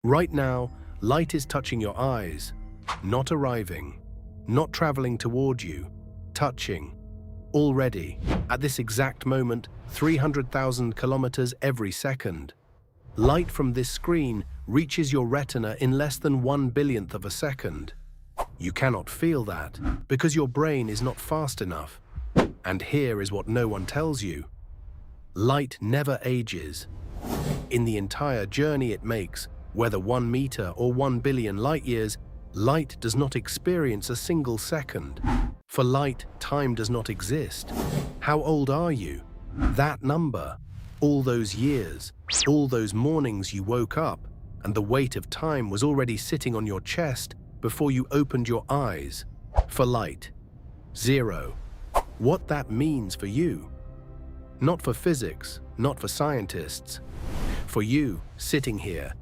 Right now, light is touching your eyes, not arriving, not traveling toward you, touching. Already, at this exact moment, 300,000 kilometers every second. Light from this screen reaches your retina in less than 1/1000th of a second. You cannot feel that because your brain is not fast enough. And here is what no one tells you. Light never ages. In the entire journey it makes, whether 1 meter or 1 billion light years, light does not experience a single second. For light, time does not exist. How old are you? That number, all those years, all those mornings you woke up, and the weight of time was already sitting on your chest before you opened your eyes. For light, 0. What that means for you. Not for physics, not for scientists. For you, sitting here,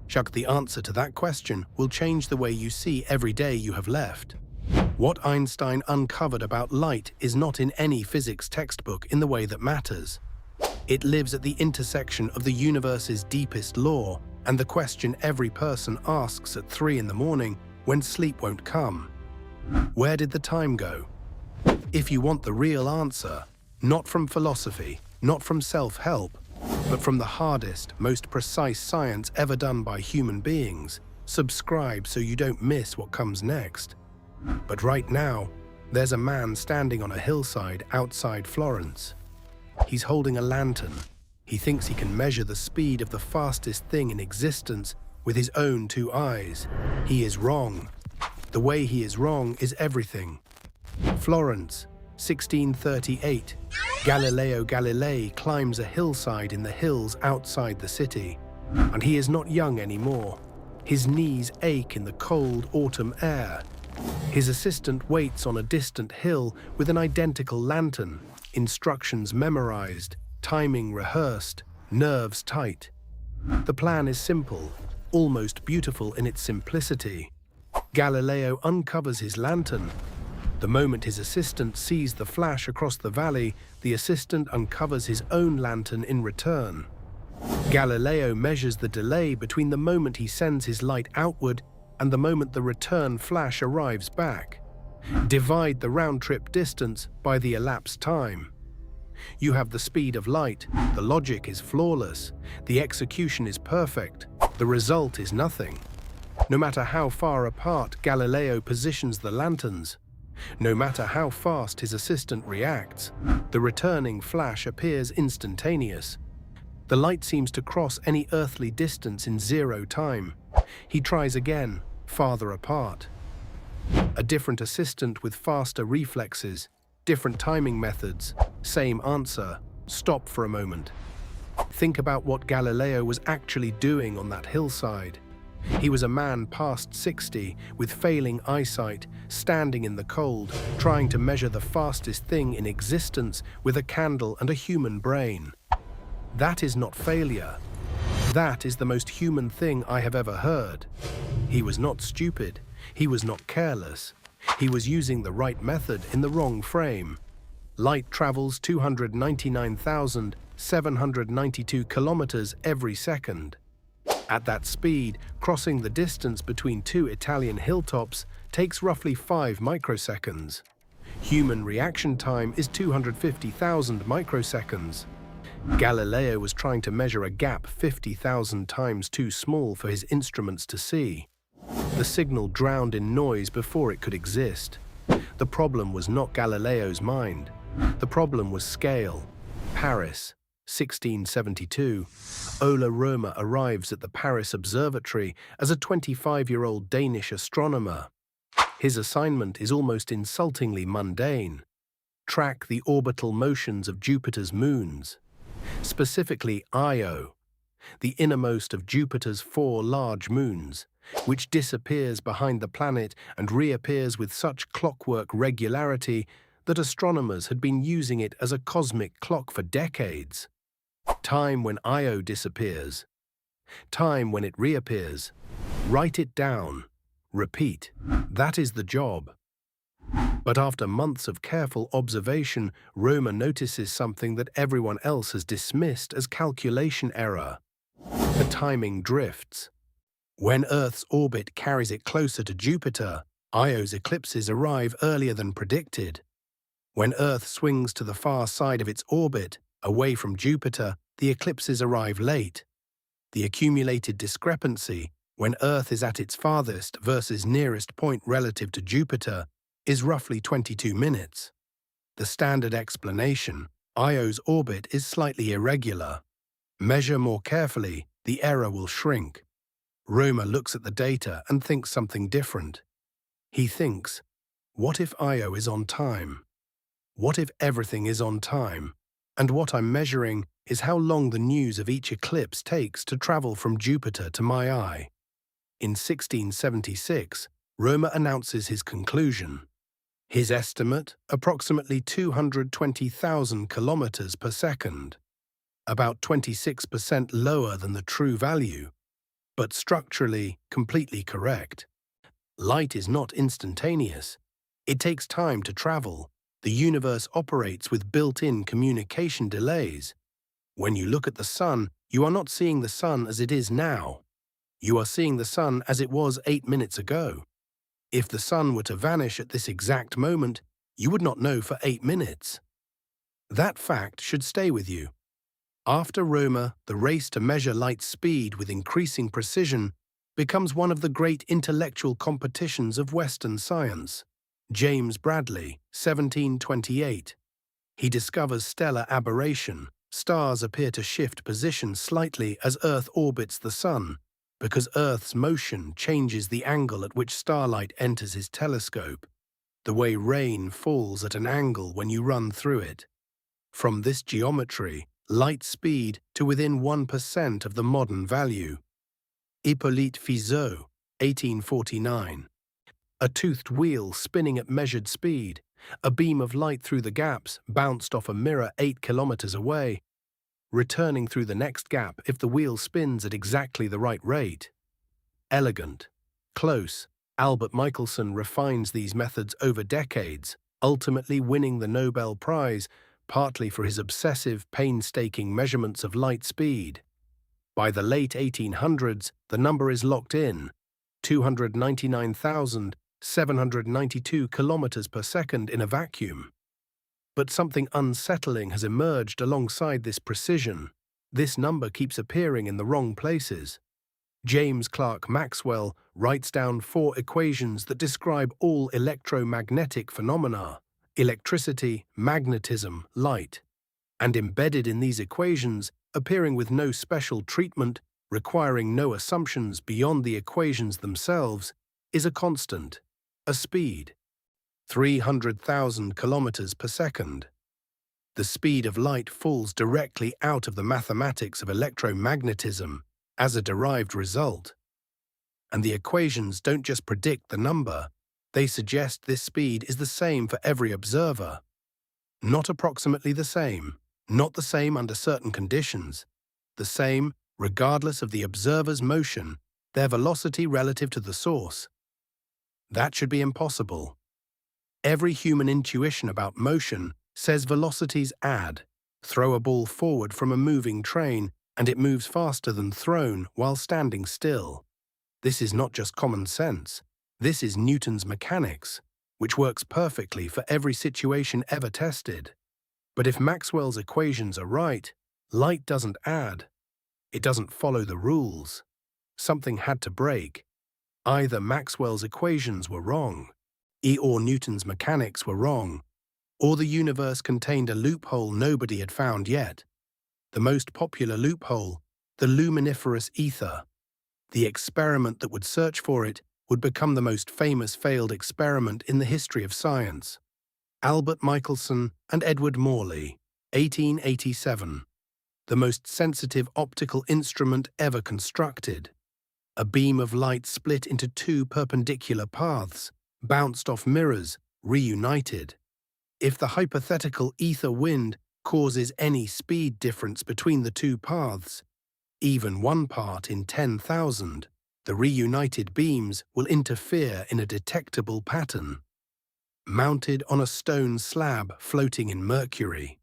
Chuck, the answer to that question will change the way you see every day you have left. What Einstein uncovered about light is not in any physics textbook in the way that matters. It lives at the intersection of the universe's deepest law and the question every person asks at 3 in the morning when sleep won't come. Where did the time go? If you want the real answer, not from philosophy, not from self-help, but from the hardest, most precise science ever done by human beings, subscribe so you don't miss what comes next. But right now, there's a man standing on a hillside outside Florence. He's holding a lantern. He thinks he can measure the speed of the fastest thing in existence with his own 2 eyes. He is wrong. The way he is wrong is everything. Florence, 1638. Galileo Galilei climbs a hillside in the hills outside the city, and he is not young anymore. His knees ache in the cold autumn air. His assistant waits on a distant hill with an identical lantern, instructions memorized, timing rehearsed, nerves tight. The plan is simple, almost beautiful in its simplicity. Galileo uncovers his lantern. The moment his assistant sees the flash across the valley, the assistant uncovers his own lantern in return. Galileo measures the delay between the moment he sends his light outward and the moment the return flash arrives back. Divide the round-trip distance by the elapsed time. You have the speed of light, the logic is flawless, the execution is perfect, the result is nothing. No matter how far apart Galileo positions the lanterns, no matter how fast his assistant reacts, the returning flash appears instantaneous. The light seems to cross any earthly distance in 0 time. He tries again, farther apart. A different assistant with faster reflexes, different timing methods, same answer. Stop for a moment. Think about what Galileo was actually doing on that hillside. He was a man past 60, with failing eyesight, standing in the cold, trying to measure the fastest thing in existence with a candle and a human brain. That is not failure. That is the most human thing I have ever heard. He was not stupid. He was not careless. He was using the right method in the wrong frame. Light travels 299,792 kilometers every second. At that speed, crossing the distance between 2 Italian hilltops takes roughly 5 microseconds. Human reaction time is 250,000 microseconds. Galileo was trying to measure a gap 50,000 times too small for his instruments to see. The signal drowned in noise before it could exist. The problem was not Galileo's mind. The problem was scale. Paris, 1672. Ola Roma arrives at the Paris Observatory as a 25-year-old Danish astronomer. His assignment is almost insultingly mundane. Track the orbital motions of Jupiter's moons, specifically Io, the innermost of Jupiter's 4 large moons, which disappears behind the planet and reappears with such clockwork regularity that astronomers had been using it as a cosmic clock for decades. Time when Io disappears. Time when it reappears. Write it down. Repeat. That is the job. But after months of careful observation, Roma notices something that everyone else has dismissed as calculation error. The timing drifts. When Earth's orbit carries it closer to Jupiter, Io's eclipses arrive earlier than predicted. When Earth swings to the far side of its orbit, away from Jupiter, the eclipses arrive late. The accumulated discrepancy, when Earth is at its farthest versus nearest point relative to Jupiter, is roughly 22 minutes. The standard explanation, Io's orbit is slightly irregular. Measure more carefully, the error will shrink. Römer looks at the data and thinks something different. He thinks, what if Io is on time? What if everything is on time? And what I'm measuring is how long the news of each eclipse takes to travel from Jupiter to my eye. In 1676, Römer announces his conclusion. His estimate, approximately 220,000 kilometers per second, about 26% lower than the true value, but structurally completely correct. Light is not instantaneous. It takes time to travel. The universe operates with built-in communication delays. When you look at the sun, you are not seeing the sun as it is now. You are seeing the sun as it was 8 minutes ago. If the sun were to vanish at this exact moment, you would not know for 8 minutes. That fact should stay with you. After Römer, the race to measure light's speed with increasing precision becomes one of the great intellectual competitions of Western science. James Bradley, 1728. He discovers stellar aberration. Stars appear to shift position slightly as Earth orbits the Sun, because Earth's motion changes the angle at which starlight enters his telescope, the way rain falls at an angle when you run through it. From this geometry, light speed to within 1% of the modern value. Hippolyte Fizeau, 1849. A toothed wheel spinning at measured speed, a beam of light through the gaps bounced off a mirror 8 kilometers away, returning through the next gap if the wheel spins at exactly the right rate. Elegant, close, Albert Michelson refines these methods over decades, ultimately winning the Nobel Prize, partly for his obsessive, painstaking measurements of light speed. By the late 1800s, the number is locked in, 299,792 kilometers per second in a vacuum. But something unsettling has emerged alongside this precision. This number keeps appearing in the wrong places. James Clerk Maxwell writes down 4 equations that describe all electromagnetic phenomena: electricity, magnetism, light. And embedded in these equations, appearing with no special treatment, requiring no assumptions beyond the equations themselves, is a constant, a speed. 300,000 kilometers per second. The speed of light falls directly out of the mathematics of electromagnetism as a derived result. And the equations don't just predict the number, they suggest this speed is the same for every observer. Not approximately the same, not the same under certain conditions, the same regardless of the observer's motion, their velocity relative to the source. That should be impossible. Every human intuition about motion says velocities add. Throw a ball forward from a moving train, and it moves faster than thrown while standing still. This is not just common sense. This is Newton's mechanics, which works perfectly for every situation ever tested. But if Maxwell's equations are right, light doesn't add. It doesn't follow the rules. Something had to break. Either Maxwell's equations were wrong, or Newton's mechanics were wrong, or the universe contained a loophole nobody had found yet. The most popular loophole, the luminiferous ether. The experiment that would search for it would become the most famous failed experiment in the history of science. Albert Michelson and Edward Morley, 1887. The most sensitive optical instrument ever constructed. A beam of light split into 2 perpendicular paths, bounced off mirrors, reunited. If the hypothetical ether wind causes any speed difference between the 2 paths, even 1 part in 10,000, the reunited beams will interfere in a detectable pattern. Mounted on a stone slab floating in mercury.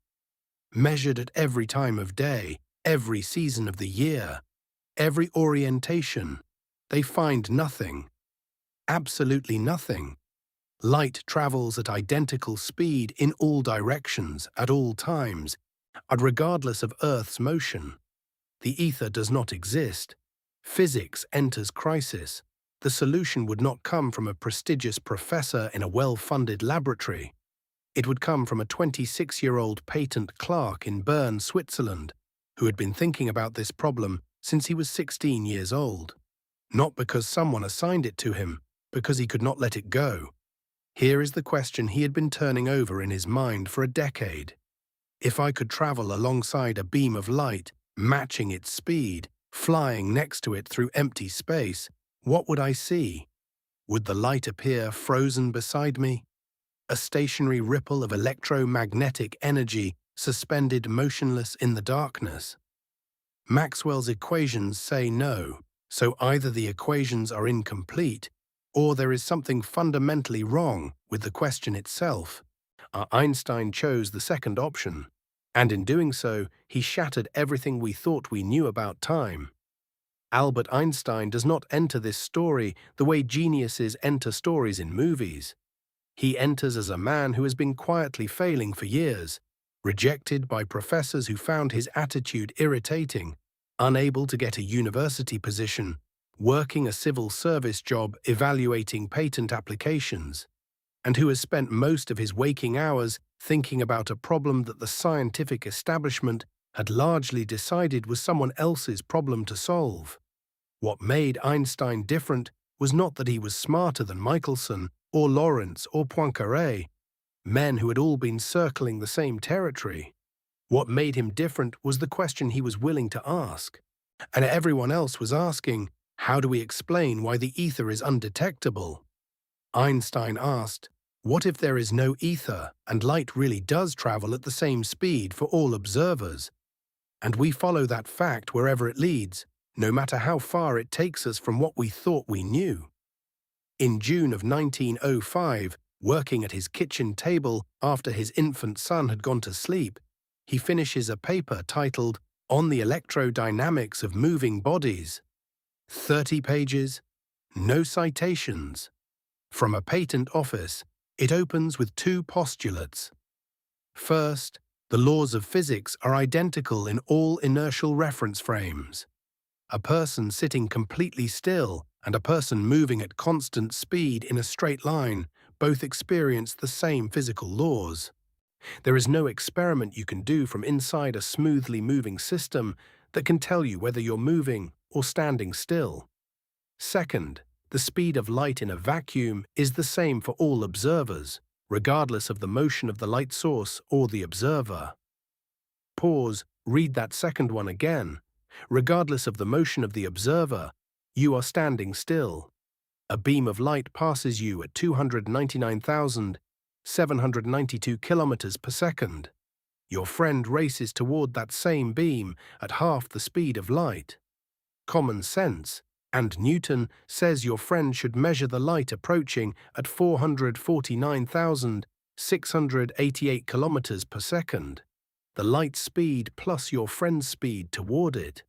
Measured at every time of day, every season of the year, every orientation, They find nothing. Absolutely nothing. Light travels at identical speed in all directions, at all times, and regardless of Earth's motion. The ether does not exist. Physics enters crisis. The solution would not come from a prestigious professor in a well-funded laboratory. It would come from a 26-year-old patent clerk in Bern, Switzerland, who had been thinking about this problem since he was 16 years old. Not because someone assigned it to him, because he could not let it go. Here is the question he had been turning over in his mind for a decade. If I could travel alongside a beam of light, matching its speed, flying next to it through empty space, what would I see? Would the light appear frozen beside me? A stationary ripple of electromagnetic energy suspended motionless in the darkness? Maxwell's equations say no, so either the equations are incomplete, or there is something fundamentally wrong with the question itself. Einstein chose the second option, and in doing so, he shattered everything we thought we knew about time. Albert Einstein does not enter this story the way geniuses enter stories in movies. He enters as a man who has been quietly failing for years, rejected by professors who found his attitude irritating, unable to get a university position, working a civil service job evaluating patent applications, and who has spent most of his waking hours thinking about a problem that the scientific establishment had largely decided was someone else's problem to solve. What made Einstein different was not that he was smarter than Michelson or Lorentz or Poincaré, men who had all been circling the same territory. What made him different was the question he was willing to ask. And everyone else was asking, how do we explain why the ether is undetectable? Einstein asked, what if there is no ether and light really does travel at the same speed for all observers? And we follow that fact wherever it leads, no matter how far it takes us from what we thought we knew. In June of 1905, working at his kitchen table after his infant son had gone to sleep, he finishes a paper titled On the Electrodynamics of Moving Bodies. 30 pages, no citations. From a patent office, it opens with two postulates. First, the laws of physics are identical in all inertial reference frames. A person sitting completely still and a person moving at constant speed in a straight line both experience the same physical laws. There is no experiment you can do from inside a smoothly moving system that can tell you whether you're moving or standing still. Second, the speed of light in a vacuum is the same for all observers, regardless of the motion of the light source or the observer. Pause, read that second one again. Regardless of the motion of the observer, you are standing still. A beam of light passes you at 299,792 kilometers per second. Your friend races toward that same beam at half the speed of light. Common sense, and Newton says your friend should measure the light approaching at 449,688 kilometers per second. The light speed plus your friend's speed toward it.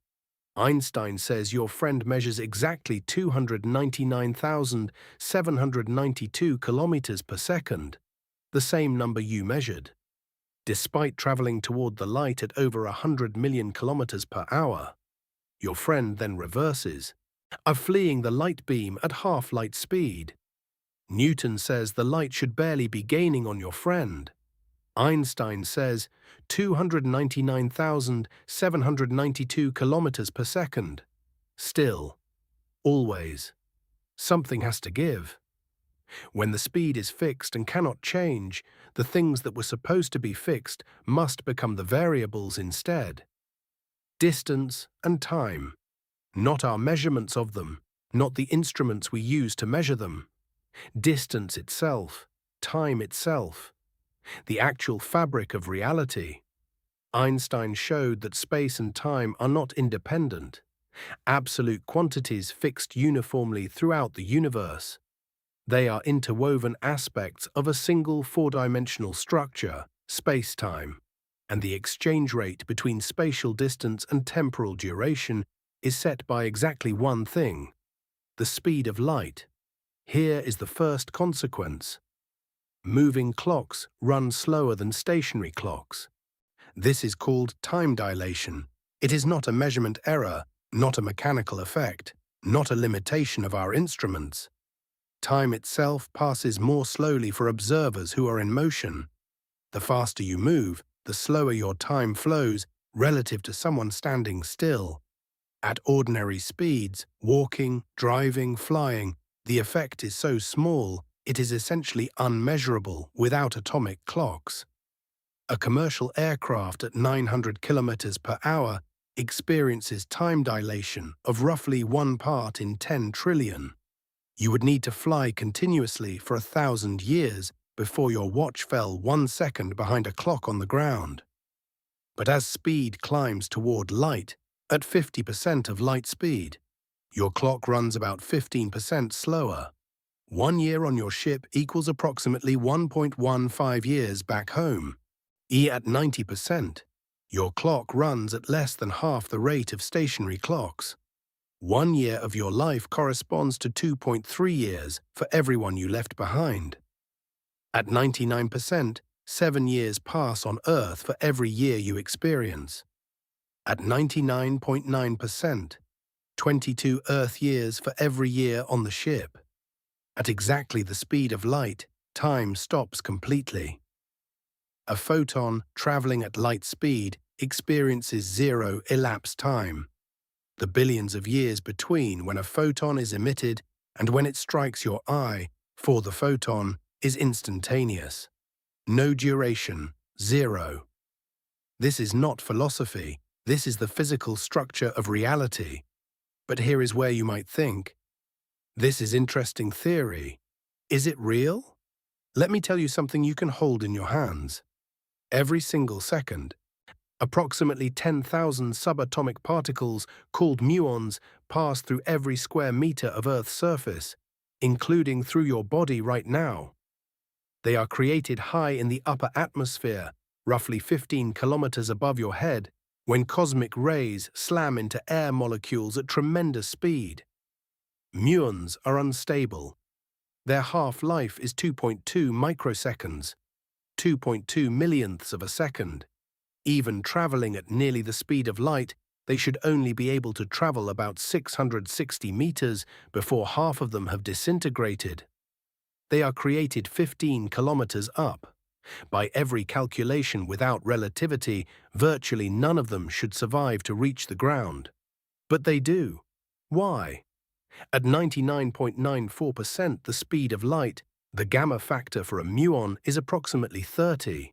Einstein says your friend measures exactly 299,792 kilometers per second, the same number you measured. Despite traveling toward the light at over 100 million kilometers per hour, your friend then reverses, fleeing the light beam at half light speed. Newton says the light should barely be gaining on your friend. Einstein says 299,792 kilometers per second. Still, always, something has to give. When the speed is fixed and cannot change, the things that were supposed to be fixed must become the variables instead. Distance and time, not our measurements of them, not the instruments we use to measure them. Distance itself, time itself. The actual fabric of reality. Einstein showed that space and time are not independent, absolute quantities fixed uniformly throughout the universe. They are interwoven aspects of a single four-dimensional structure, spacetime, and the exchange rate between spatial distance and temporal duration is set by exactly one thing: the speed of light. Here is the first consequence. Moving clocks run slower than stationary clocks. This is called time dilation. It is not a measurement error, not a mechanical effect, not a limitation of our instruments. Time itself passes more slowly for observers who are in motion. The faster you move, the slower your time flows relative to someone standing still. At ordinary speeds, walking, driving, flying, the effect is so small, it is essentially unmeasurable without atomic clocks. A commercial aircraft at 900 kilometers per hour experiences time dilation of roughly 1 part in 10 trillion. You would need to fly continuously for 1,000 years before your watch fell 1 second behind a clock on the ground. But as speed climbs toward light, at 50% of light speed, your clock runs about 15% slower. 1 year on your ship equals approximately 1.15 years back home. At 90%, your clock runs at less than half the rate of stationary clocks. 1 year of your life corresponds to 2.3 years for everyone you left behind. At 99%, 7 years pass on Earth for every year you experience. At 99.9%, 22 Earth years for every year on the ship. At exactly the speed of light, time stops completely. A photon traveling at light speed experiences zero elapsed time. The billions of years between when a photon is emitted and when it strikes your eye for the photon is instantaneous. No duration, zero. This is not philosophy, this is the physical structure of reality. But here is where you might think, this is interesting theory. Is it real? Let me tell you something you can hold in your hands. Every single second, approximately 10,000 subatomic particles called muons pass through every square meter of Earth's surface, including through your body right now. They are created high in the upper atmosphere, roughly 15 kilometers above your head, when cosmic rays slam into air molecules at tremendous speed. Muons are unstable. Their half-life is 2.2 microseconds, 2.2 millionths of a second. Even traveling at nearly the speed of light, they should only be able to travel about 660 meters before half of them have disintegrated. They are created 15 kilometers up. By every calculation without relativity, virtually none of them should survive to reach the ground. But they do. Why? At 99.94% the speed of light, the gamma factor for a muon is approximately 30.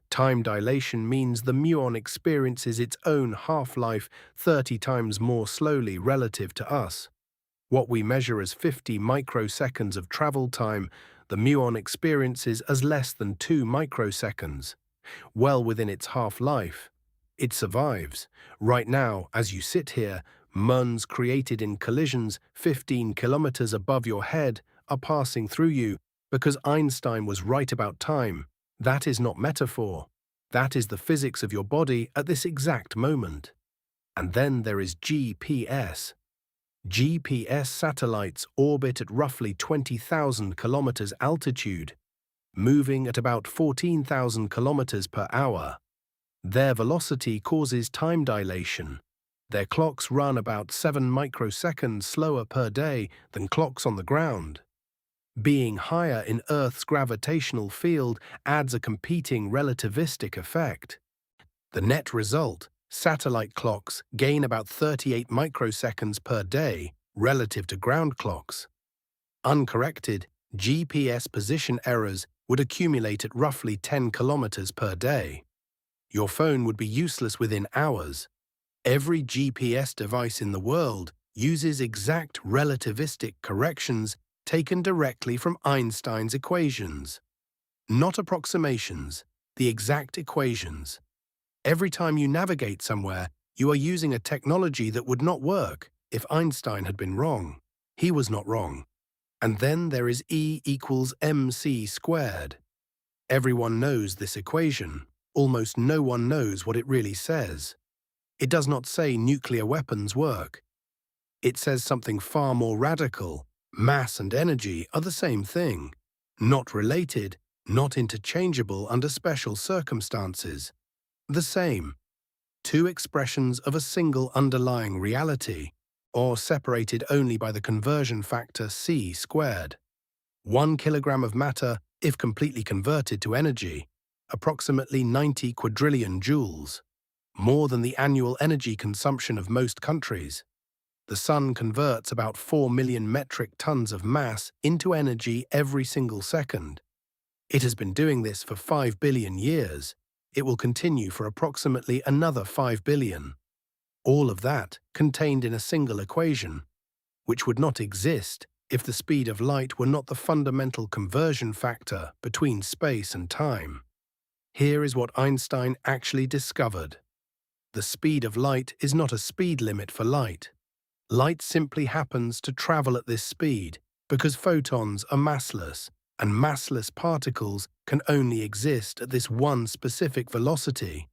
Time dilation means the muon experiences its own half-life 30 times more slowly relative to us. What we measure as 50 microseconds of travel time, the muon experiences as less than 2 microseconds. Well within its half-life. It survives. Right now, as you sit here, muons created in collisions 15 kilometers above your head are passing through you because Einstein was right about time. That is not metaphor. That is the physics of your body at this exact moment. And then there is GPS. GPS satellites orbit at roughly 20,000 kilometers altitude, moving at about 14,000 kilometers per hour. Their velocity causes time dilation. Their clocks run about 7 microseconds slower per day than clocks on the ground. Being higher in Earth's gravitational field adds a competing relativistic effect. The net result, satellite clocks gain about 38 microseconds per day relative to ground clocks. Uncorrected, GPS position errors would accumulate at roughly 10 kilometers per day. Your phone would be useless within hours. Every GPS device in the world uses exact relativistic corrections taken directly from Einstein's equations. Not approximations, the exact equations. Every time you navigate somewhere, you are using a technology that would not work if Einstein had been wrong. He was not wrong. And then there is E equals mc squared. Everyone knows this equation. Almost no one knows what it really says. It does not say nuclear weapons work. It says something far more radical. Mass and energy are the same thing, not related, not interchangeable under special circumstances. The same. Two expressions of a single underlying reality, or separated only by the conversion factor c squared. 1 kilogram of matter, if completely converted to energy, approximately 90 quadrillion joules, more than the annual energy consumption of most countries. The Sun converts about 4 million metric tons of mass into energy every single second. It has been doing this for 5 billion years. It will continue for approximately another 5 billion. All of that contained in a single equation, which would not exist if the speed of light were not the fundamental conversion factor between space and time. Here is what Einstein actually discovered. The speed of light is not a speed limit for light. Light simply happens to travel at this speed because photons are massless, and massless particles can only exist at this one specific velocity.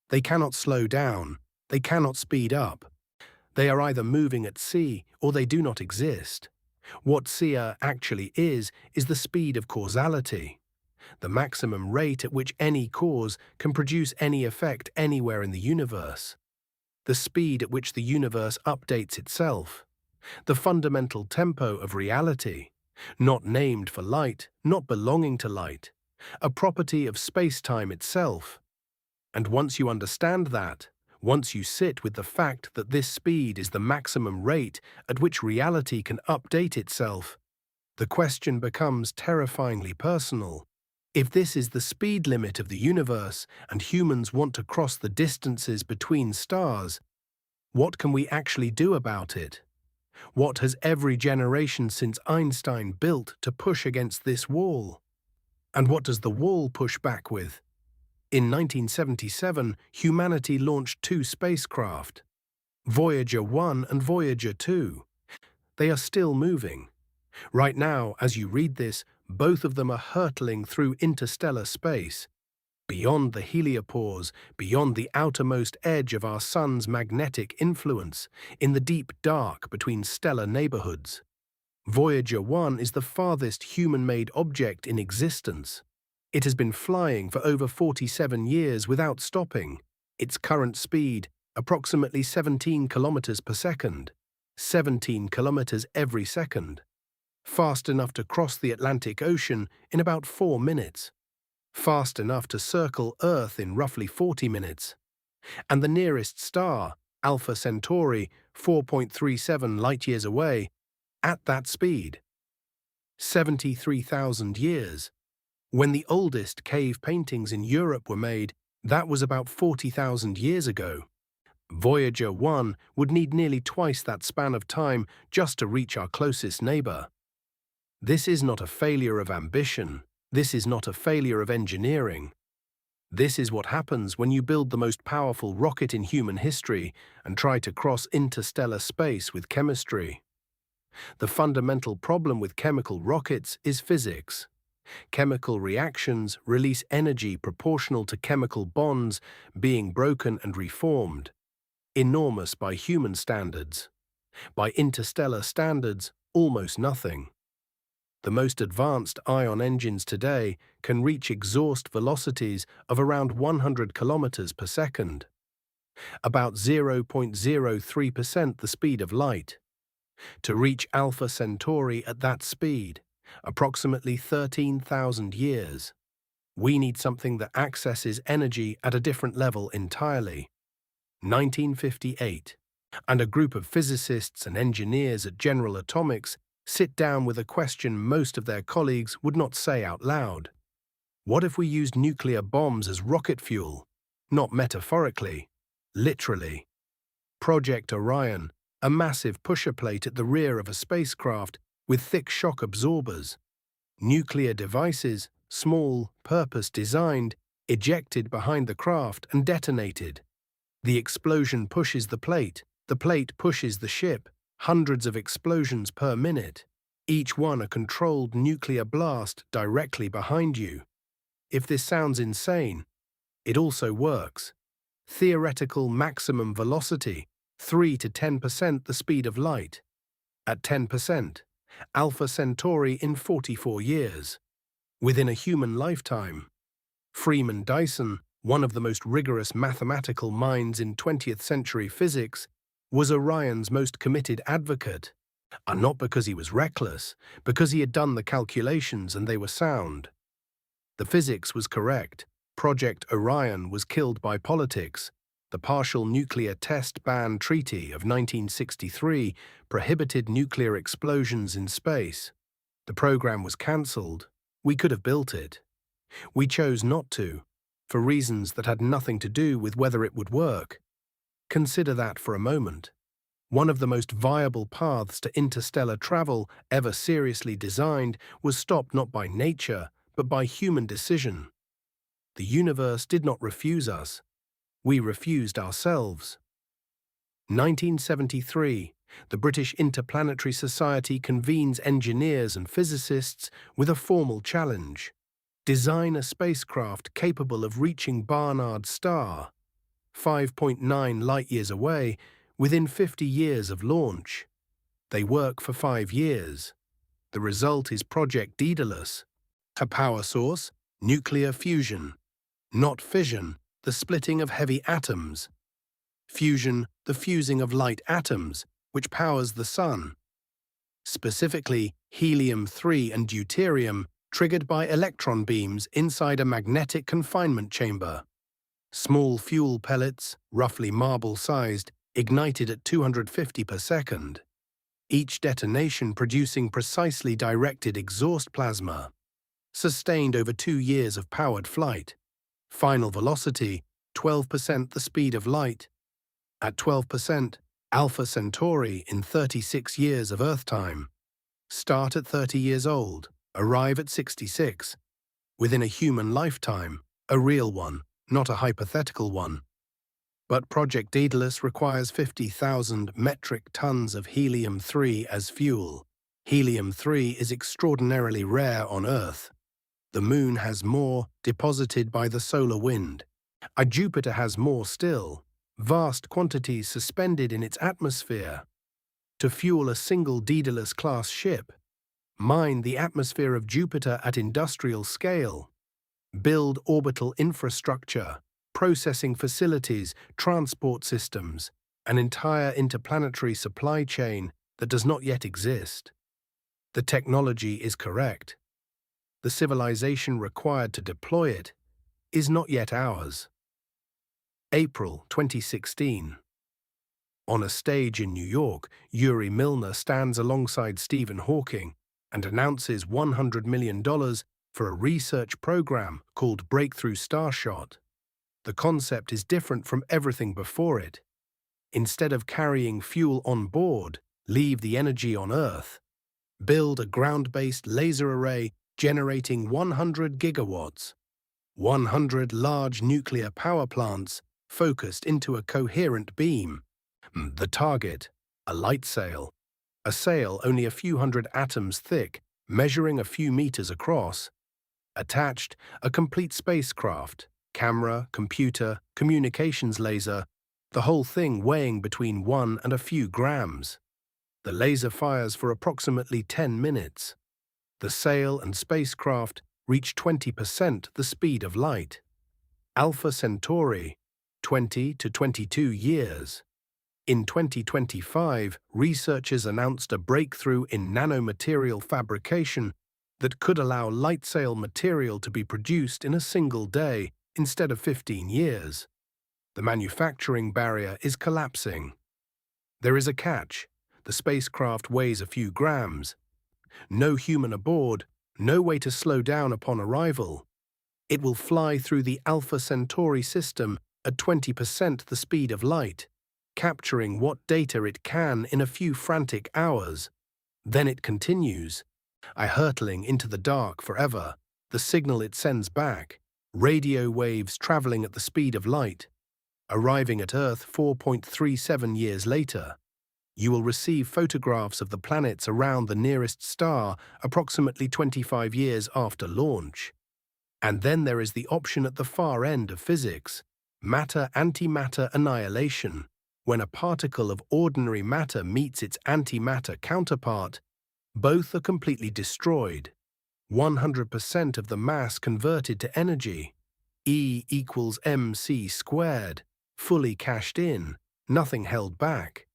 They cannot slow down, they cannot speed up. They are either moving at c or they do not exist. What c actually is the speed of causality, the maximum rate at which any cause can produce any effect anywhere in the universe. The speed at which the universe updates itself, the fundamental tempo of reality, not named for light, not belonging to light, a property of spacetime itself. And once you understand that, once you sit with the fact that this speed is the maximum rate at which reality can update itself, the question becomes terrifyingly personal. If this is the speed limit of the universe and humans want to cross the distances between stars, what can we actually do about it? What has every generation since Einstein built to push against this wall? And what does the wall push back with? In 1977, humanity launched 2 spacecraft, Voyager 1 and Voyager 2. They are still moving. Right now, as you read this, both of them are hurtling through interstellar space, beyond the heliopause, beyond the outermost edge of our sun's magnetic influence, in the deep dark between stellar neighborhoods. Voyager 1 is the farthest human-made object in existence. It has been flying for over 47 years without stopping. Its current speed, approximately 17 kilometers per second, 17 kilometers every second. Fast enough to cross the Atlantic Ocean in about 4 minutes. Fast enough to circle Earth in roughly 40 minutes. And the nearest star, Alpha Centauri, 4.37 light-years away, at that speed. 73,000 years. When the oldest cave paintings in Europe were made, that was about 40,000 years ago. Voyager 1 would need nearly twice that span of time just to reach our closest neighbor. This is not a failure of ambition. This is not a failure of engineering. This is what happens when you build the most powerful rocket in human history and try to cross interstellar space with chemistry. The fundamental problem with chemical rockets is physics. Chemical reactions release energy proportional to chemical bonds being broken and reformed, enormous by human standards. By interstellar standards, almost nothing. The most advanced ion engines today can reach exhaust velocities of around 100 kilometers per second, about 0.03% the speed of light. To reach Alpha Centauri at that speed, approximately 13,000 years, we need something that accesses energy at a different level entirely. 1958, and a group of physicists and engineers at General Atomics sit down with a question most of their colleagues would not say out loud. What if we used nuclear bombs as rocket fuel? Not metaphorically, literally. Project Orion, a massive pusher plate at the rear of a spacecraft with thick shock absorbers. Nuclear devices, small, purpose-designed, ejected behind the craft and detonated. The explosion pushes the plate pushes the ship. Hundreds of explosions per minute, each one a controlled nuclear blast directly behind you. If this sounds insane, it also works. Theoretical maximum velocity, 3 to 10% the speed of light. At 10%, Alpha Centauri in 44 years. Within a human lifetime. Freeman Dyson, one of the most rigorous mathematical minds in 20th century physics, was Orion's most committed advocate. And not because he was reckless, because he had done the calculations and they were sound. The physics was correct. Project Orion was killed by politics. The Partial Nuclear Test Ban Treaty of 1963 prohibited nuclear explosions in space. The program was cancelled. We could have built it. We chose not to, for reasons that had nothing to do with whether it would work. Consider that for a moment. One of the most viable paths to interstellar travel ever seriously designed was stopped not by nature, but by human decision. The universe did not refuse us. We refused ourselves. 1973, the British Interplanetary Society convenes engineers and physicists with a formal challenge. Design a spacecraft capable of reaching Barnard's star, 5.9 light-years away, within 50 years of launch. They work for 5 years. The result is Project Daedalus. A power source, nuclear fusion. Not fission, the splitting of heavy atoms. Fusion, the fusing of light atoms, which powers the sun. Specifically, helium-3 and deuterium, triggered by electron beams inside a magnetic confinement chamber. Small fuel pellets, roughly marble-sized, ignited at 250 per second. Each detonation producing precisely directed exhaust plasma. Sustained over 2 years of powered flight. Final velocity, 12% the speed of light. At 12%, Alpha Centauri in 36 years of Earth time. Start at 30 years old, arrive at 66. Within a human lifetime, a real one, not a hypothetical one. But Project Daedalus requires 50,000 metric tons of helium-3 as fuel. Helium-3 is extraordinarily rare on Earth. The Moon has more, deposited by the solar wind. Jupiter has more still, vast quantities suspended in its atmosphere. To fuel a single Daedalus-class ship, mine the atmosphere of Jupiter at industrial scale, build orbital infrastructure, processing facilities, transport systems, an entire interplanetary supply chain that does not yet exist. The technology is correct. The civilization required to deploy it is not yet ours. April 2016. On a stage in New York, Yuri Milner stands alongside Stephen Hawking and announces $100 million for a research program called Breakthrough Starshot. The concept is different from everything before it. Instead of carrying fuel on board, leave the energy on Earth. Build a ground-based laser array generating 100 gigawatts. 100 large nuclear power plants focused into a coherent beam. The target, a light sail. A sail only a few hundred atoms thick, measuring a few meters across. Attached, a complete spacecraft, camera, computer, communications laser, the whole thing weighing between 1 and a few grams. The laser fires for approximately 10 minutes. The sail and spacecraft reach 20% the speed of light. Alpha Centauri, 20 to 22 years. In 2025, researchers announced a breakthrough in nanomaterial fabrication that could allow light sail material to be produced in a single day instead of 15 years. The manufacturing barrier is collapsing. There is a catch. The spacecraft weighs a few grams. No human aboard, no way to slow down upon arrival. It will fly through the Alpha Centauri system at 20% the speed of light, capturing what data it can in a few frantic hours. Then it continues, hurtling into the dark forever, the signal it sends back, radio waves traveling at the speed of light. Arriving at Earth 4.37 years later, you will receive photographs of the planets around the nearest star approximately 25 years after launch. And then there is the option at the far end of physics, matter-antimatter annihilation. When a particle of ordinary matter meets its antimatter counterpart, both are completely destroyed. 100% of the mass converted to energy. E equals mc squared, fully cashed in, nothing held back.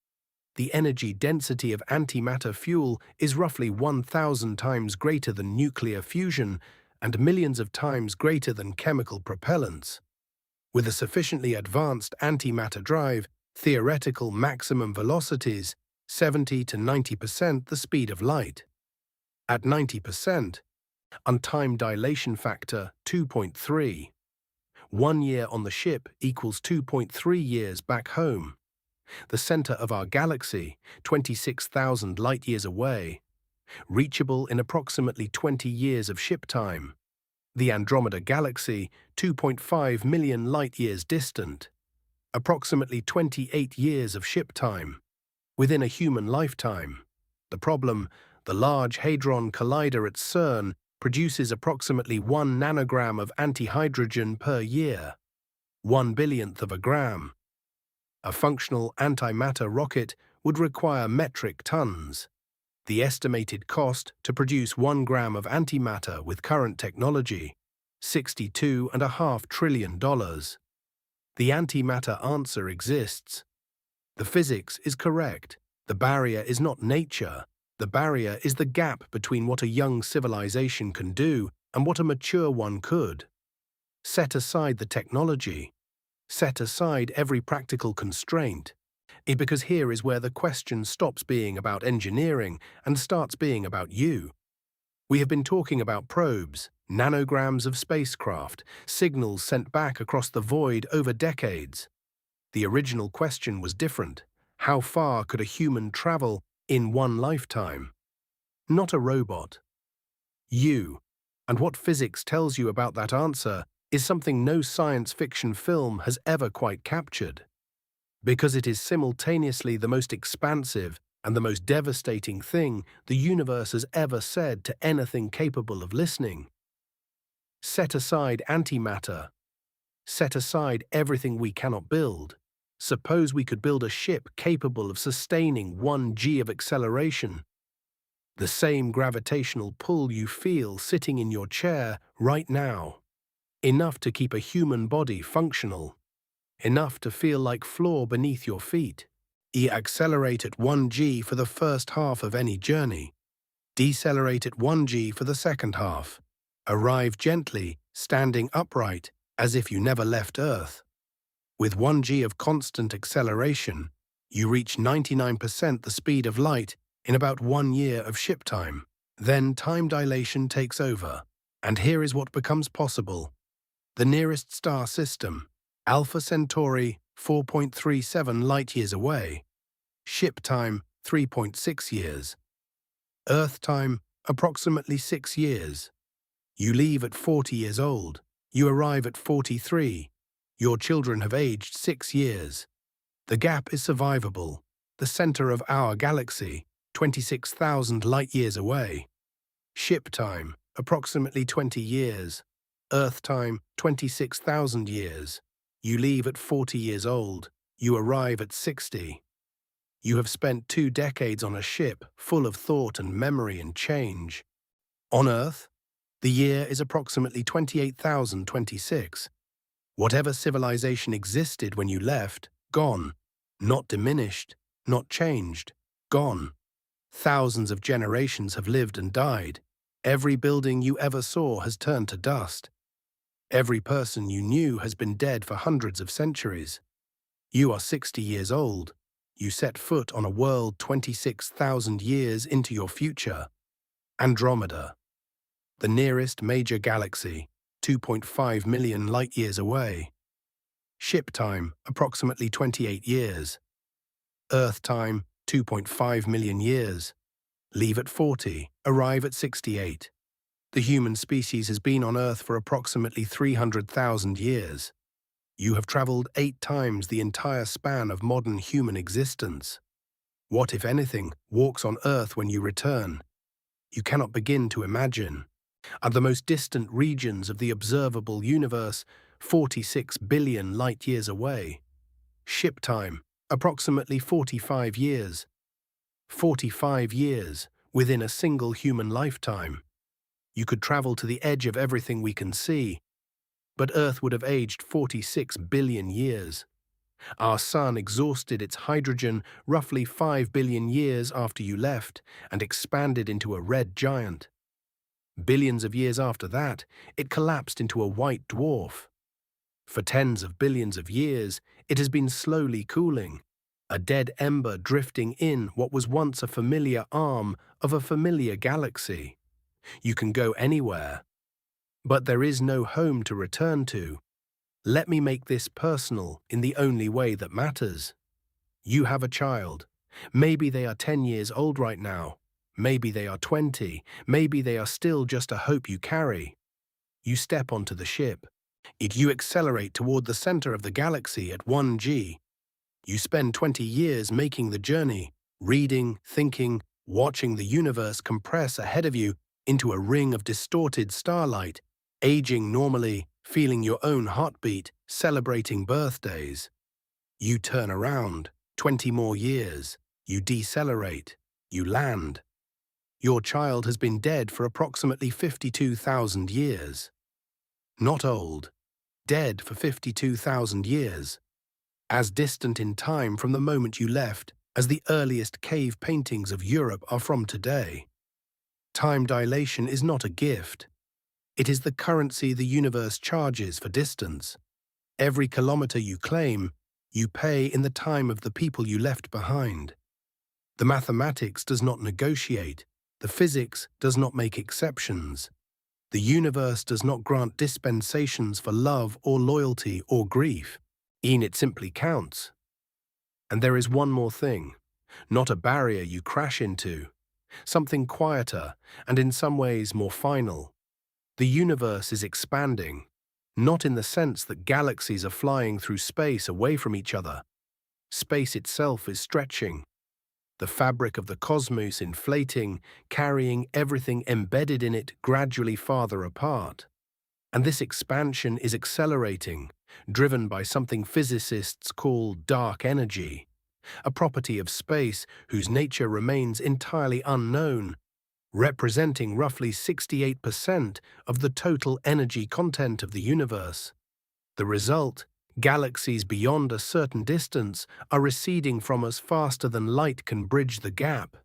The energy density of antimatter fuel is roughly 1,000 times greater than nuclear fusion and millions of times greater than chemical propellants. With a sufficiently advanced antimatter drive, theoretical maximum velocities 70 to 90% the speed of light. At 90%, time dilation factor 2.3. 1 year on the ship equals 2.3 years back home. The center of our galaxy, 26,000 light-years away, reachable in approximately 20 years of ship time. The Andromeda Galaxy, 2.5 million light-years distant, approximately 28 years of ship time, within a human lifetime. The problem, the Large Hadron Collider at CERN produces approximately 1 nanogram of antihydrogen per year, 1/1000th of a gram. A functional antimatter rocket would require metric tons. The estimated cost to produce 1 gram of antimatter with current technology, $62.5 trillion. The antimatter answer exists. The physics is correct. The barrier is not nature. The barrier is the gap between what a young civilization can do and what a mature one could. Set aside the technology. Set aside every practical constraint. Because here is where the question stops being about engineering and starts being about you. We have been talking about probes, nanograms of spacecraft, signals sent back across the void over decades. The original question was different. How far could a human travel in one lifetime? Not a robot. You. And what physics tells you about that answer is something no science fiction film has ever quite captured. Because it is simultaneously the most expansive and the most devastating thing the universe has ever said to anything capable of listening. Set aside antimatter. Set aside everything we cannot build. Suppose we could build a ship capable of sustaining 1 g of acceleration. The same gravitational pull you feel sitting in your chair right now. Enough to keep a human body functional. Enough to feel like floor beneath your feet. Accelerate at 1 g for the first half of any journey. Decelerate at 1 g for the second half. Arrive gently, standing upright, as if you never left Earth. With 1 g of constant acceleration, you reach 99% the speed of light in about 1 year of ship time. Then time dilation takes over. And here is what becomes possible. The nearest star system, Alpha Centauri, 4.37 light-years away. Ship time, 3.6 years. Earth time, approximately 6 years. You leave at 40 years old. You arrive at 43. Your children have aged 6 years. The gap is survivable. The center of our galaxy, 26,000 light-years away. Ship time, approximately 20 years. Earth time, 26,000 years. You leave at 40 years old. You arrive at 60. You have spent 2 decades on a ship full of thought and memory and change. On Earth, the year is approximately 28,026. Whatever civilization existed when you left, gone. Not diminished, not changed, gone. Thousands of generations have lived and died. Every building you ever saw has turned to dust. Every person you knew has been dead for hundreds of centuries. You are 60 years old. You set foot on a world 26,000 years into your future. Andromeda. The nearest major galaxy, 2.5 million light-years away. Ship time, approximately 28 years. Earth time, 2.5 million years. Leave at 40, arrive at 68. The human species has been on Earth for approximately 300,000 years. You have traveled 8 times the entire span of modern human existence. What, if anything, walks on Earth when you return? You cannot begin to imagine. At the most distant regions of the observable universe, 46 billion light-years away. Ship time, Approximately 45 years. 45 years within a single human lifetime. You could travel to the edge of everything we can see, but Earth would have aged 46 billion years. Our sun exhausted its hydrogen roughly 5 billion years after you left and expanded into a red giant. Billions of years after that, it collapsed into a white dwarf. For tens of billions of years, it has been slowly cooling, a dead ember drifting in what was once a familiar arm of a familiar galaxy. You can go anywhere, but there is no home to return to. Let me make this personal in the only way that matters. You have a child. Maybe they are 10 years old right now. Maybe they are 20. Maybe they are still just a hope you carry. You step onto the ship. You accelerate toward the center of the galaxy at 1G. You spend 20 years making the journey, reading, thinking, watching the universe compress ahead of you into a ring of distorted starlight, aging normally, feeling your own heartbeat, celebrating birthdays. You turn around, 20 more years. You decelerate. You land. Your child has been dead for approximately 52,000 years. Not old. Dead for 52,000 years. As distant in time from the moment you left as the earliest cave paintings of Europe are from today. Time dilation is not a gift. It is the currency the universe charges for distance. Every kilometer you claim, you pay in the time of the people you left behind. The mathematics does not negotiate. The physics does not make exceptions. The universe does not grant dispensations for love or loyalty or grief. It simply counts. And there is one more thing, not a barrier you crash into, something quieter and in some ways more final. The universe is expanding, not in the sense that galaxies are flying through space away from each other. Space itself is stretching. The fabric of the cosmos inflating, carrying everything embedded in it gradually farther apart. And this expansion is accelerating, driven by something physicists call dark energy, a property of space whose nature remains entirely unknown, representing roughly 68% of the total energy content of the universe. The result, galaxies beyond a certain distance are receding from us faster than light can bridge the gap.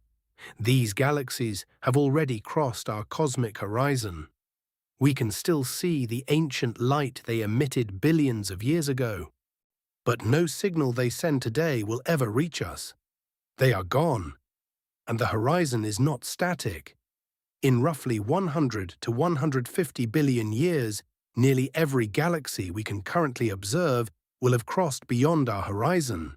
These galaxies have already crossed our cosmic horizon. We can still see the ancient light they emitted billions of years ago. But no signal they send today will ever reach us. They are gone. And the horizon is not static. In roughly 100 to 150 billion years, nearly every galaxy we can currently observe will have crossed beyond our horizon.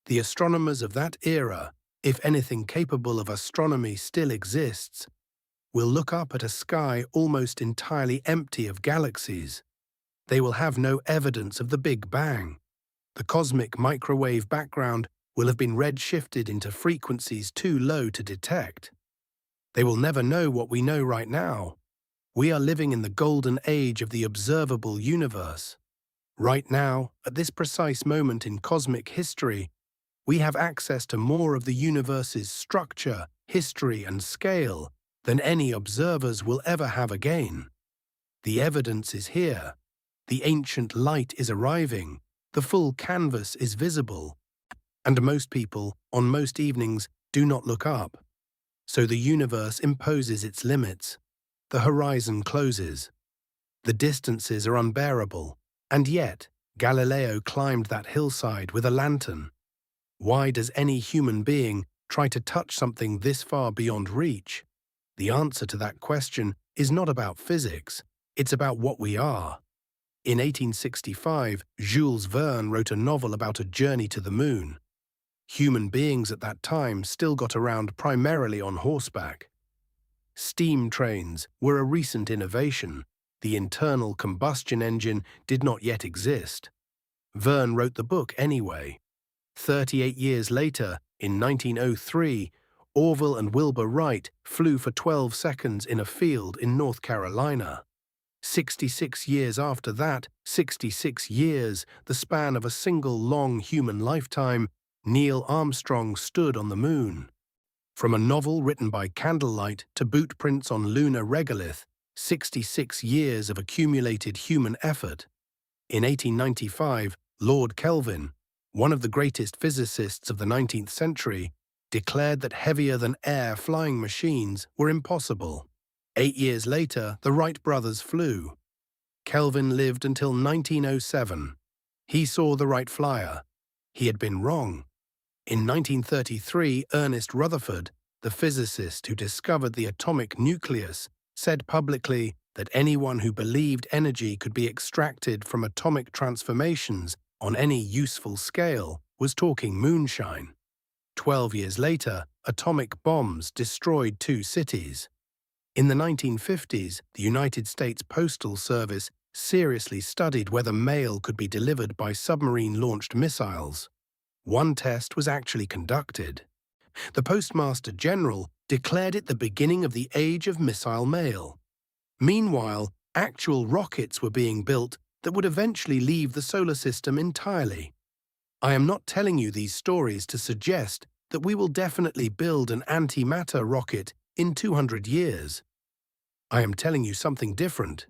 The astronomers of that era, if anything capable of astronomy still exists, will look up at a sky almost entirely empty of galaxies. They will have no evidence of the Big Bang. The cosmic microwave background will have been redshifted into frequencies too low to detect. They will never know what we know right now. We are living in the golden age of the observable universe. Right now, at this precise moment in cosmic history, we have access to more of the universe's structure, history, and scale than any observers will ever have again. The evidence is here. The ancient light is arriving. The full canvas is visible. And most people, on most evenings, do not look up. So the universe imposes its limits. The horizon closes. The distances are unbearable. And yet, Galileo climbed that hillside with a lantern. Why does any human being try to touch something this far beyond reach? The answer to that question is not about physics, it's about what we are. In 1865, Jules Verne wrote a novel about a journey to the moon. Human beings at that time still got around primarily on horseback. Steam trains were a recent innovation. The internal combustion engine did not yet exist. Verne wrote the book anyway. 38 years later, in 1903, Orville and Wilbur Wright flew for 12 seconds in a field in North Carolina. 66 years after that, 66 years, the span of a single long human lifetime, Neil Armstrong stood on the moon. From a novel written by candlelight to boot prints on lunar regolith, 66 years of accumulated human effort. In 1895, Lord Kelvin, one of the greatest physicists of the 19th century, declared that heavier-than-air flying machines were impossible. 8 years later, the Wright brothers flew. Kelvin lived until 1907. He saw the Wright Flyer. He had been wrong. In 1933, Ernest Rutherford, the physicist who discovered the atomic nucleus, said publicly that anyone who believed energy could be extracted from atomic transformations on any useful scale was talking moonshine. 12 years later, atomic bombs destroyed 2 cities. In the 1950s, the United States Postal Service seriously studied whether mail could be delivered by submarine-launched missiles. One test was actually conducted. The Postmaster General declared it the beginning of the age of missile mail. Meanwhile, actual rockets were being built that would eventually leave the solar system entirely. I am not telling you these stories to suggest that we will definitely build an antimatter rocket in 200 years. I am telling you something different.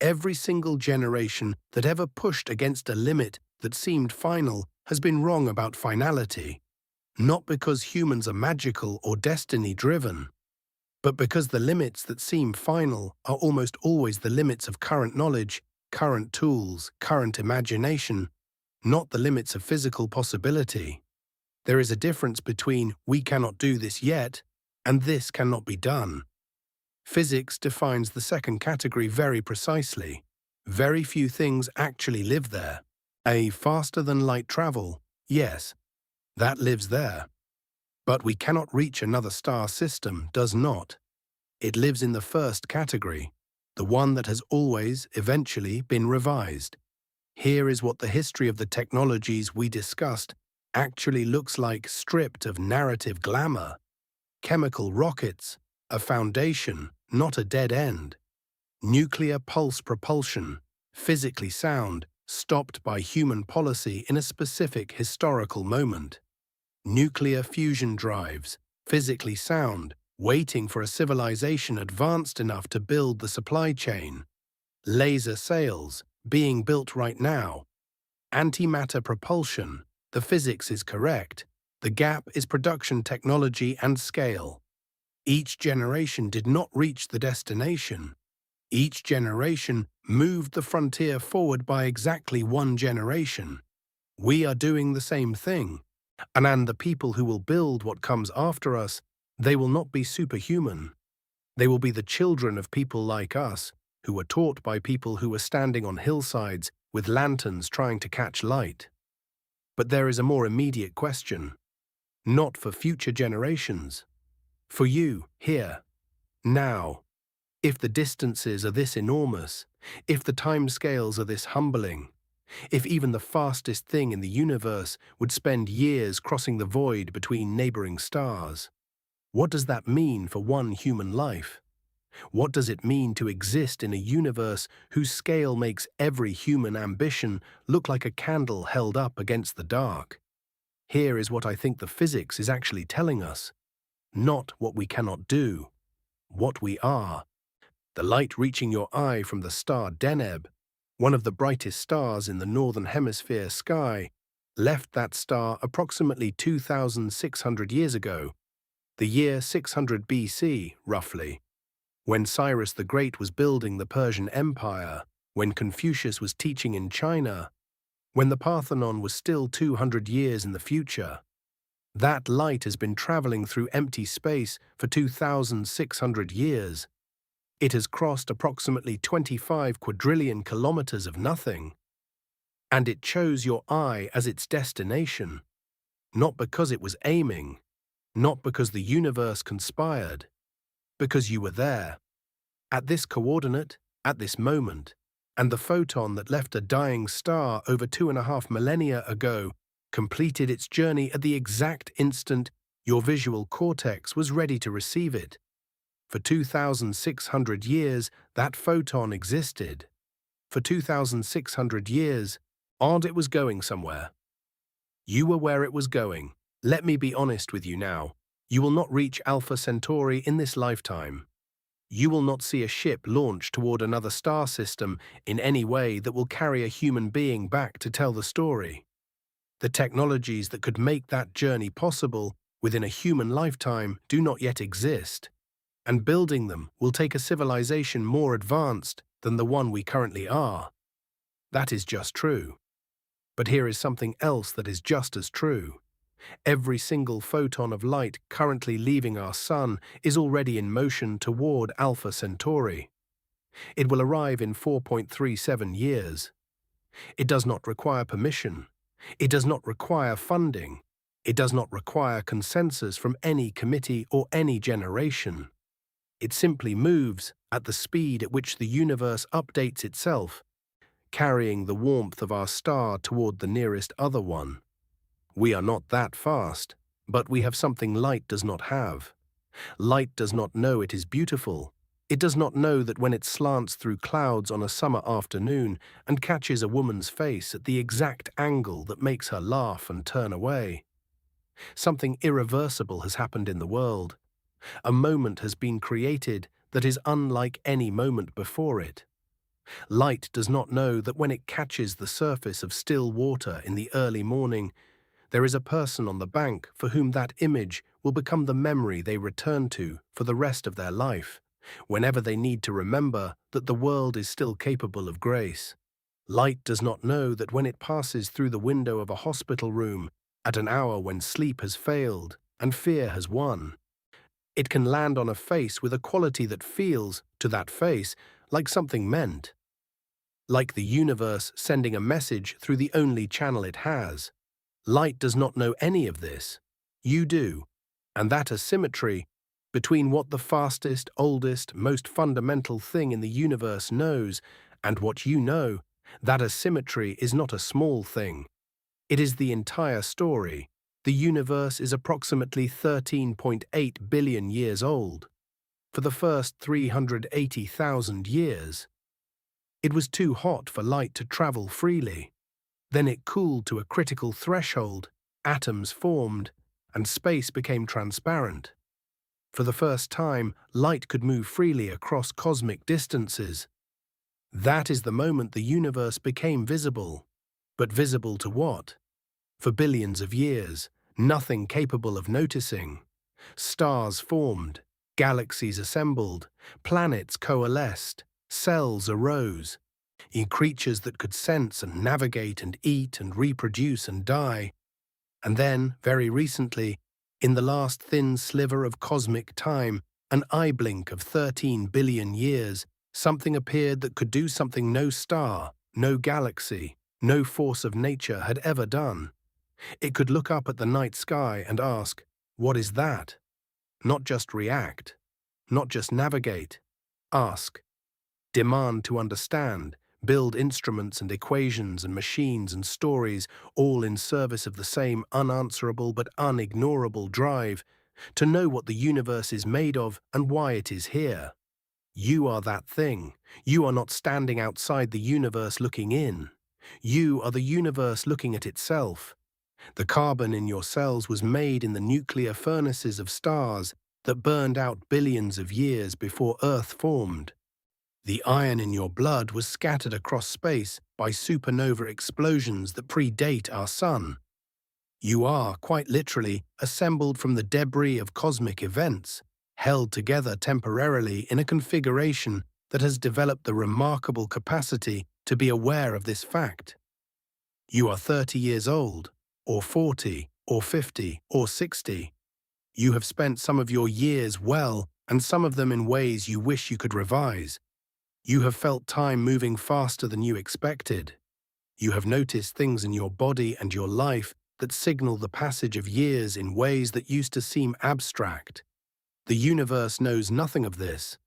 Every single generation that ever pushed against a limit that seemed final has been wrong about finality, not because humans are magical or destiny-driven, but because the limits that seem final are almost always the limits of current knowledge, current tools, current imagination, not the limits of physical possibility. There is a difference between "we cannot do this yet" and "this cannot be done." Physics defines the second category very precisely. Very few things actually live there. A faster-than-light travel, yes, that lives there. But we cannot reach another star system does not. It lives in the first category, the one that has always, eventually, been revised. Here is what the history of the technologies we discussed actually looks like, stripped of narrative glamour. Chemical rockets, a foundation, not a dead end. Nuclear pulse propulsion, physically sound, stopped by human policy in a specific historical moment. Nuclear fusion drives, physically sound, waiting for a civilization advanced enough to build the supply chain. Laser sails, being built right now. Antimatter propulsion, the physics is correct. The gap is production technology and scale. Each generation did not reach the destination. Each generation moved the frontier forward by exactly one generation. We are doing the same thing. And the people who will build what comes after us, they will not be superhuman. They will be the children of people like us, who were taught by people who were standing on hillsides with lanterns trying to catch light. But there is a more immediate question. Not for future generations. For you, here, now. If the distances are this enormous, if the timescales are this humbling, if even the fastest thing in the universe would spend years crossing the void between neighboring stars, what does that mean for one human life? What does it mean to exist in a universe whose scale makes every human ambition look like a candle held up against the dark? Here is what I think the physics is actually telling us. Not what we cannot do, what we are. The light reaching your eye from the star Deneb, one of the brightest stars in the northern hemisphere sky, left that star approximately 2,600 years ago, the year 600 BC, roughly, when Cyrus the Great was building the Persian Empire, when Confucius was teaching in China, when the Parthenon was still 200 years in the future. That light has been traveling through empty space for 2,600 years. It has crossed approximately 25 quadrillion kilometers of nothing. And it chose your eye as its destination, not because it was aiming, not because the universe conspired, because you were there, at this coordinate, at this moment, and the photon that left a dying star over 2.5 millennia ago completed its journey at the exact instant your visual cortex was ready to receive it. For 2,600 years, that photon existed. For 2,600 years, and it was going somewhere. You were where it was going. Let me be honest with you now. You will not reach Alpha Centauri in this lifetime. You will not see a ship launch toward another star system in any way that will carry a human being back to tell the story. The technologies that could make that journey possible within a human lifetime do not yet exist, and building them will take a civilization more advanced than the one we currently are. That is just true. But here is something else that is just as true. Every single photon of light currently leaving our sun is already in motion toward Alpha Centauri. It will arrive in 4.37 years. It does not require permission. It does not require funding. It does not require consensus from any committee or any generation. It simply moves at the speed at which the universe updates itself, carrying the warmth of our star toward the nearest other one. We are not that fast, but we have something light does not have. Light does not know it is beautiful. It does not know that when it slants through clouds on a summer afternoon and catches a woman's face at the exact angle that makes her laugh and turn away. Something irreversible has happened in the world. A moment has been created that is unlike any moment before it. Light does not know that when it catches the surface of still water in the early morning, there is a person on the bank for whom that image will become the memory they return to for the rest of their life, whenever they need to remember that the world is still capable of grace. Light does not know that when it passes through the window of a hospital room at an hour when sleep has failed and fear has won, it can land on a face with a quality that feels, to that face, like something meant. Like the universe sending a message through the only channel it has. Light does not know any of this. You do. And that asymmetry between what the fastest, oldest, most fundamental thing in the universe knows and what you know, that asymmetry is not a small thing. It is the entire story. The universe is approximately 13.8 billion years old. For the first 380,000 years, it was too hot for light to travel freely. Then it cooled to a critical threshold, atoms formed, and space became transparent. For the first time, light could move freely across cosmic distances. That is the moment the universe became visible. But visible to what? For billions of years, nothing capable of noticing. Stars formed, galaxies assembled, planets coalesced, cells arose. In creatures that could sense and navigate and eat and reproduce and die. And then, very recently, in the last thin sliver of cosmic time, an eye blink of 13 billion years, something appeared that could do something no star, no galaxy, no force of nature had ever done. It could look up at the night sky and ask, "What is that?" Not just react, not just navigate. Ask. Demand to understand. Build instruments and equations and machines and stories, all in service of the same unanswerable but unignorable drive, to know what the universe is made of and why it is here. You are that thing. You are not standing outside the universe looking in. You are the universe looking at itself. The carbon in your cells was made in the nuclear furnaces of stars that burned out billions of years before Earth formed. The iron in your blood was scattered across space by supernova explosions that predate our sun. You are, quite literally, assembled from the debris of cosmic events, held together temporarily in a configuration that has developed the remarkable capacity to be aware of this fact. You are 30 years old, or 40, or 50, or 60. You have spent some of your years well, and some of them in ways you wish you could revise. You have felt time moving faster than you expected. You have noticed things in your body and your life that signal the passage of years in ways that used to seem abstract. The universe knows nothing of this.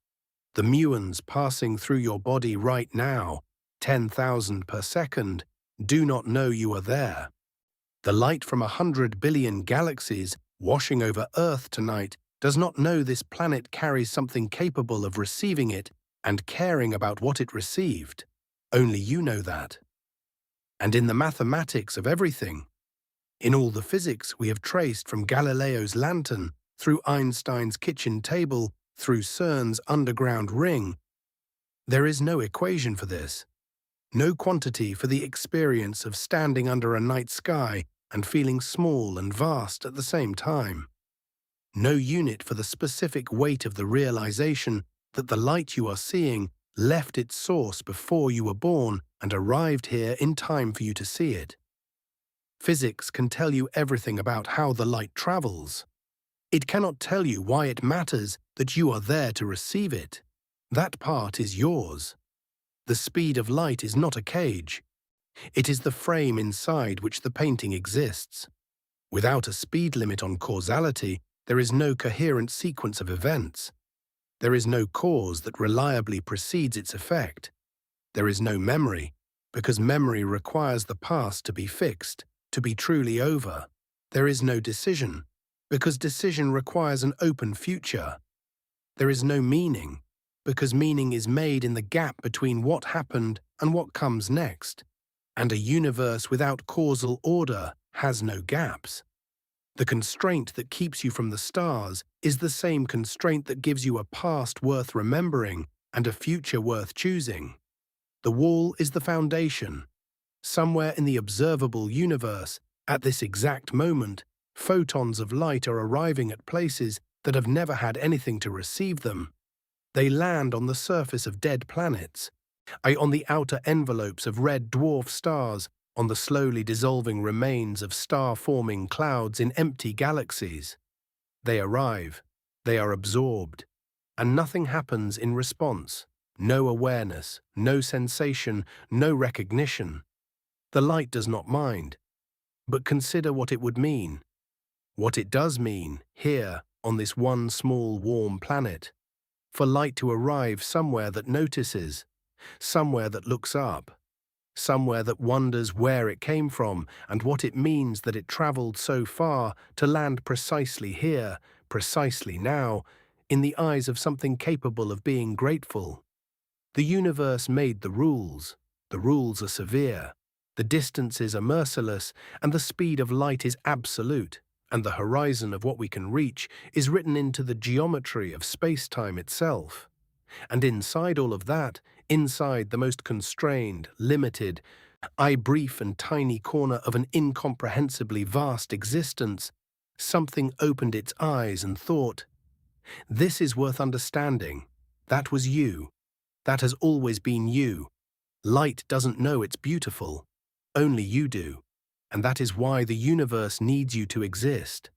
The muons passing through your body right now, 10,000 per second, do not know you are there. The light from 100 billion galaxies washing over Earth tonight does not know this planet carries something capable of receiving it and caring about what it received. Only you know that. And in the mathematics of everything, In all the physics we have traced from Galileo's lantern, through Einstein's kitchen table, through CERN's underground ring, there is no equation for this, no quantity for the experience of standing under a night sky and feeling small and vast at the same time. No unit for the specific weight of the realization that the light you are seeing left its source before you were born and arrived here in time for you to see it. Physics can tell you everything about how the light travels. It cannot tell you why it matters that you are there to receive it. That part is yours. The speed of light is not a cage. It is the frame inside which the painting exists. Without a speed limit on causality, there is no coherent sequence of events. There is no cause that reliably precedes its effect. There is no memory, because memory requires the past to be fixed, to be truly over. There is no decision, because decision requires an open future. There is no meaning, because meaning is made in the gap between what happened and what comes next. And a universe without causal order has no gaps. The constraint that keeps you from the stars is the same constraint that gives you a past worth remembering and a future worth choosing. The wall is the foundation. Somewhere in the observable universe, at this exact moment, photons of light are arriving at places that have never had anything to receive them. They land on the surface of dead planets, on the outer envelopes of red dwarf stars, on the slowly dissolving remains of star-forming clouds in empty galaxies. They arrive, they are absorbed, and nothing happens in response. No awareness, no sensation, no recognition. The light does not mind. But consider what it would mean. What it does mean, here, on this one small warm planet, for light to arrive somewhere that notices, somewhere that looks up, somewhere that wonders where it came from and what it means that it traveled so far to land precisely here, precisely now, in the eyes of something capable of being grateful. The universe made the rules. The rules are severe. The distances are merciless, and the speed of light is absolute, and the horizon of what we can reach is written into the geometry of space-time itself. And inside all of that, inside the most constrained, limited, brief and tiny corner of an incomprehensibly vast existence, something opened its eyes and thought, "This is worth understanding. That was you. That has always been you. Light doesn't know it's beautiful. Only you do. And that is why the universe needs you to exist.